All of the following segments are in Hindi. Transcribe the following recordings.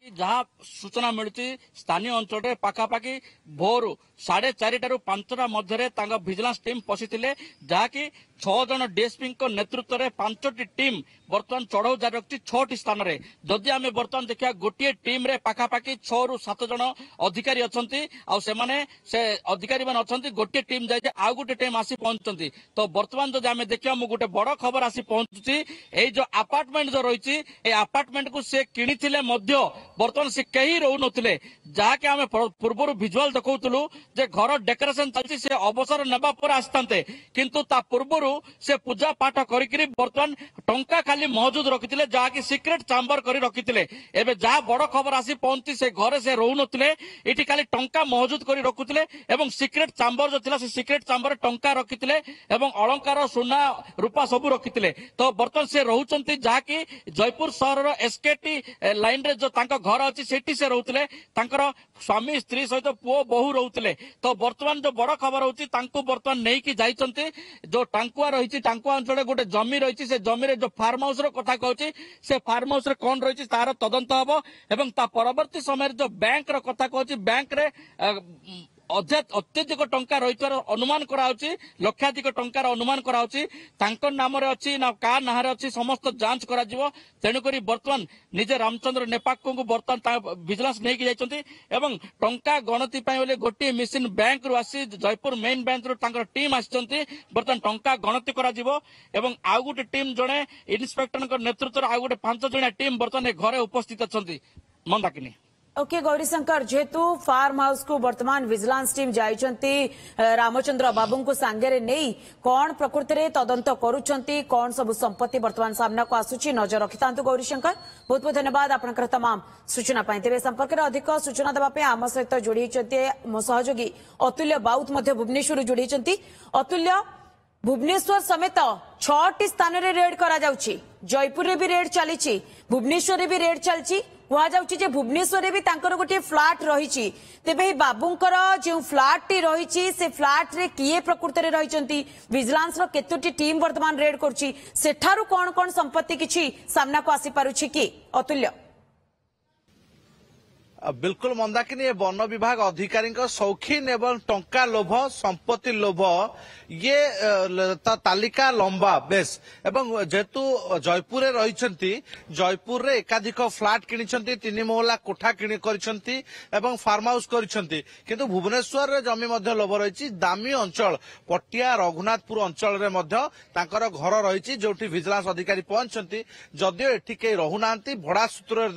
जहाँ सूचना मिलूची स्थानीय अंचल पाखापाखि भोर 4:30 ରୁ 5ଟା ମଧ୍ୟରେ ତାଙ୍କ ଭିଜିଲାନ୍ସ ଟିମ୍ ପଶିଥିଲେ ଯାହାକି 6 ଜଣ ଡିଏସପି ନେତୃତ୍ୱରେ 5ଟି ଟିମ୍ ବର୍ତ୍ତମାନ ଚଢଉ ଜାରି ରଖିଛି 6ଟି ସ୍ଥାନରେ। ଯଦି ଆମେ ବର୍ତ୍ତମାନ ଦେଖିବା ଗୋଟିଏ ଟିମ୍ରେ ପାଖାପାଖି 6 ରୁ 7 ଜଣ ଅଧିକାରୀ ଅଛନ୍ତି ଆଉ ସେମାନେ ସେ ଅଧିକାରୀ ମାନେ ଅଛନ୍ତି ଗୋଟିଏ ଟିମ୍ ଯାଇଛି ଆଉ ଗୋଟେ ଟିମ୍ ଆସି ପହଞ୍ଚୁଛନ୍ତି। ତ ବର୍ତ୍ତମାନ ଯଦି ଆମେ ଦେଖିବା ମୁଁ ଗୋଟେ ବଡ ଖବର ଆସି ପହଞ୍ଚୁଛି ଏଇ ଯୋଉ ଆପାର୍ଟମେଣ୍ଟ ଯୋଉ ରହିଛି এই ଆପାର୍ଟମେଣ୍ଟକୁ ସେ କିଣିଥିଲେ ମଧ୍ୟ ବର୍ତ୍ତମାନ ସେ କେହି ରହୁନଥିଲେ ଯାହାକି ଆମେ ପୂର୍ବରୁ ଭିଜୁଆଲ ଦେଖାଉଥିଲୁ ଯେ ଘର ଡେକୋରେସନ ଚାଲିଛି ସେ ଅବସର ନେବା ପରେ ଆସିଥାନ୍ତେ କିନ୍ତୁ ତା ପୂର୍ବରୁ ସେ ପୂଜା ପାଠ କରିକିରି ବର୍ତ୍ତମାନ ଟଙ୍କା ଖାଲି ମହଜୁଦ ରଖିଥିଲେ ଯାହାକି ସିକ୍ରେଟ ଚାମ୍ବର କରି ରଖିଥିଲେ। ଏବେ ଯାହା ବଡ ଖବର ଆସି ପହଞ୍ଚି ସେ ଘରେ ସେ ରହୁନଥିଲେ ଏଠି ଖାଲି ଟଙ୍କା ମହଜୁଦ କରି ରଖୁଥିଲେ ଏବଂ ସିକ୍ରେଟ ଚାମ୍ବର ଯୋଉ ଥିଲା ସେ ସିକ୍ରେଟ ଚାମ୍ବରରେ ଟଙ୍କା ରଖିଥିଲେ ଏବଂ ଅଳଙ୍କାର ସୁନା ରୂପା ସବୁ ରଖିଥିଲେ। ତ ବର୍ତ୍ତମାନ ସେ ରହୁଛନ୍ତି ଯାହାକି ଜୟପୁର ସହରର ଏସକେଟି ଲାଇନରେ ଯୋଉ ତାଙ୍କ ଘର ଅଛି ସେଠି ସେ ରହୁଥିଲେ ତାଙ୍କର ସ୍ୱାମୀ ସ୍ତ୍ରୀ ସହିତ ପୁଅ ବୋହୂ ରହୁଥିଲେ। ତ ବର୍ତ୍ତମାନ ଯୋଉ ବଡ ଖବର ହଉଛି ତାଙ୍କୁ ବର୍ତ୍ତମାନ ନେଇକି ଯାଇଛନ୍ତି ଯୋଉ ଟାଙ୍କୁଆ ରହିଛି ଟାଙ୍କୁଆ ଅଞ୍ଚଳରେ ଗୋଟେ ଜମି ରହିଛି ସେ ଜମିରେ ଯୋଉ ଫାର୍ମ ହାଉସ ର କଥା କହୁଛି ସେ ଫାର୍ମ ହାଉସ ରେ କଣ ରହିଛି ତାର ତଦନ୍ତ ହବ ଏବଂ ତା ପରବର୍ତ୍ତୀ ସମୟରେ ଯୋଉ ବ୍ୟାଙ୍କ ର କଥା କହୁଛି ବ୍ୟାଙ୍କରେ ଅତ୍ୟଧିକ ଟଙ୍କା ରହିଥିବାର ଅନୁମାନ କରାଯାଉଛି ଲକ୍ଷାଧିକ ଟଙ୍କାର ଅନୁମାନ କରାଯାଉଛି ତାଙ୍କ ନାମରେ ଅଛି ନା କାହା ନାଁରେ ଅଛି ସମସ୍ତ ଯାଞ୍ଚ କରାଯିବ। ତେଣୁକରି ବର୍ତ୍ତମାନ ନିଜେ ରାମଚନ୍ଦ୍ର ନେପାକଙ୍କୁ ବର୍ତ୍ତମାନ ଭିଜିଲାନ୍ସ ନେଇକି ଯାଇଛନ୍ତି ଏବଂ ଟଙ୍କା ଗଣତି ପାଇଁ ବୋଲି ଗୋଟିଏ ମେସିନ ବ୍ୟାଙ୍କରୁ ଆସି ଜୟପୁର ମେନ୍ ବ୍ୟାଙ୍କରୁ ତାଙ୍କର ଟିମ୍ ଆସିଛନ୍ତି ବର୍ତ୍ତମାନ ଟଙ୍କା ଗଣତି କରାଯିବ ଏବଂ ଆଉ ଗୋଟେ ଟିମ୍ ଜଣେ ଇନ୍ସପେକ୍ଟରଙ୍କ ନେତୃତ୍ୱରେ ଆଉ ଗୋଟେ 5 ଜଣିଆ ଟିମ୍ ବର୍ତ୍ତମାନ ଘରେ ଉପସ୍ଥିତ ଅଛନ୍ତି। ମନ୍ଦାକିନୀ ओके गौरीशंकर जेहेतु फार्म हाउस को वर्तमान विजिलेंस टीम जाइछंती रामचंद्र बाबू को सांगे नहीं कौन प्रकृति में तदंत करुछंती कौन सब संपत्ति वर्तमान सामना को आसुची नजर रखिता गौरीशंकर बहुत बहुत धन्यवाद आपनकर तमाम सूचना पाई। तेरे संपर्क में अधिक सूचना देवाई आम सहित जोड़ी मो सहयोगी अतुल्य बाउत भुवनेश्वर जोड़ी अतुल्य भुवनेश्वर समेत 6टी स्थान रे रेड करा जाउची जयपुर रे भी रेड चली भुवनेश्वर रे भी रेड चलची कहुचे भुवनेश्वर भी गोटे फ्लाट रही तेरे बाबूंकर जो फ्लाट टी रही से फ्लाट रे किए प्रकृति में रही विजिलेंस रो केतोटी टीम वर्तमान रेड करुची सेठारु कौन कौन संपत्ति किछि सामना को आसी पारुछि कि अतुल्य? बिल्कुल मंदाकिनी वन विभाग अधिकारी शौखीन एवं टंका लोभ संपत्ति लोभ ये तालिका लंबा बेस एवं जेहेतु जयपुर रही जयपुर रे एकाधिक फ्लाट किनी 3 महला कोठा एवं फार्म हाउस किंतु भुवनेश्वर जमी लोभ रही दामी अंचल पटिया रघुनाथपुर अंचल घर रही जो विजिलेंस अधिकारी पहुंचती जदियो एठी के रहूना भड़ा सूत्र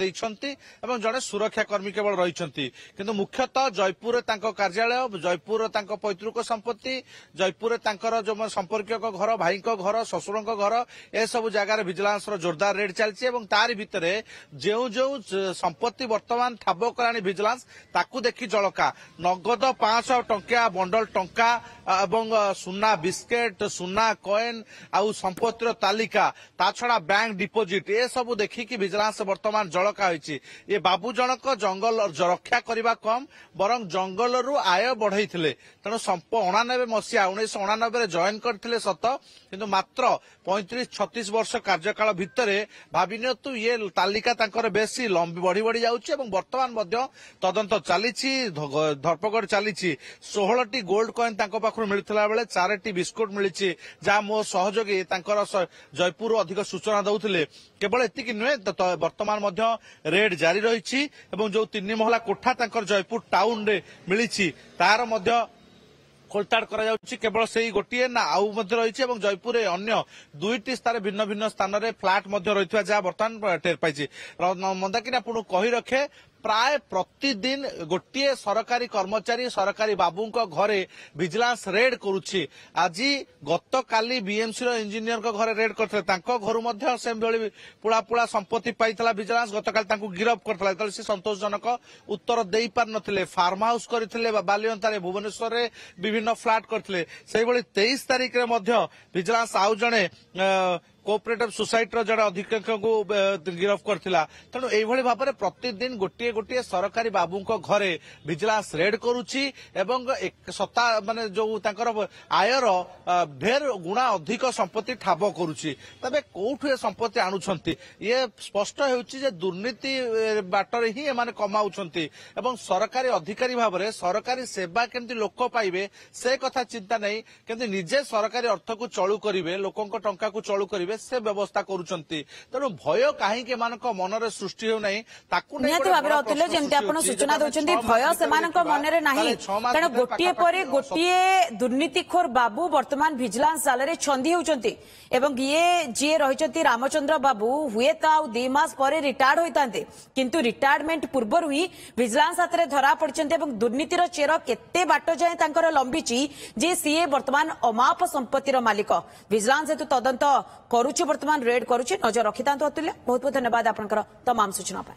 जड़े सुरक्षा कर्मी केवल रही किंतु मुख्यतः जयपुर कार्यालय जयपुर पैतृक संपत्ति जयपुर जो संपर्क घर भाई घर ससुर घर ए सब जगार विजिलेंस जोरदार रेड चलती तारी भितर जो जो संपत्ति वर्तमान ठाब कलानी विजिलेंस ताकू देखी जलका नगद 500 टंका बंडल टंका एवं सुना बिस्केट सुना कॉइन आउ संपत्तिर तालिका ता छड़ा बैंक डिपोजिट ए सब देखिकी विजिलेंस वर्तमान जलका होइछि। ये बाबू जनक जंगल रक्षा करने कम बरं जंगल रु आय बढ़ई तेणु 89 मसीहा 1989 जॉइन करते सत किंतु मात्र 35-36 वर्ष कार्यकाल भितर भाविनियतु ये तालिका तांकर बेसी लंबी बढ़ी बढ़ी जाउछि एवं वर्तमान तदंत चली धरपकड़ चली 16टी गोल्ड कॉइन तांको पाखरु मिलथिला बेले 4टी बिस्कुट मिली जहाँ मो सहयोगी तांकर जयपुर अधिक सूचना दउथिले केवल एतिकी नुहे वर्तमान रेड जारी रही जो 3 महला कोठा तांकर जयपुर टाउन रे मिली तार खोलताड़ करा केवल से गोटे ना आउ रही जयपुर अन्य 2टी स्थान भिन्न भिन्न स्थान में फ्लाट रही जहाँ बर्तमान टेर पाई मंदाकिनी आपको कही रखे प्राय प्रतिदिन गोटे सरकारी कर्मचारी सरकारी बाबू घरे विजिलेंस रेड करुछि। आज गत काली बीएमसी इंजीनियर घरे रेड करते घर से पुड़ा पुड़ा संपत्ति पाइला विजिलेंस गत काली गिरफ करता से संतोषजनक उत्तर दे पार नथिले फार्म हाउस करथिले बालियंतारे भुवनेश्वर रे विभिन्न फ्लाट करथिले 23 तारिख रे विजिलेंस आउ जणे कोऑपरेटिव सोसाइटी जड़े अधीक्षक को गिरफ करथिला तेणु एभली भाबरे प्रतिदिन गोटे गोटे सरकारी बाबू घरे विजिलेंस रेड करुची एवं सत्ता माने जो तांकर आयर ढेर गुणा अधिक संपत्ति ठाब करुची तबे कोठु ए संपत्ति आणुछंती ये स्पष्ट हेउची जे दुर्नीति बाटरे ही एमाने कमाउछंती एवं सरकारी अधिकारी भाबरे सरकारी सेवा केमती लोक पाइबे से कथा चिंता नहीं केमती निजे सरकारी अर्थ को चलू करिवे लोकंक टंका को चलू करिवे से व्यवस्था करुछंती तेणु भय काहींके मानक मनरे सृष्टि हेउ नहीं ताकू निहाती भाबरे अतुल्य जेमती आपण सूचना दउछंती भय सेमानक मनरे नाही कारण गोटिए परे गोटिए दुर्नीतिखोर बाबू वर्तमान विजिलेंस जालरे छंदी होउछंती एवं ये जे रहिछंती रामचंद्र बाबू हुए ताउ 2 मास परे रिटायर्ड होइतांते किंतु रिटायरमेंट पूर्वरु ही विजिलेंस हातरे धरा पड़छंती एवं दुर्नीतिर चेर केते बाट जाए तांकर लंबीची जे सीए वर्तमान अमाप संपत्तिर मालिक विजिलेंस हेतु तदंत करुछि वर्तमान रेड करुछि नजर रखितांतो अतुल्य बहुत बहुत धन्यवाद आपनकर तमाम सूचना पाए।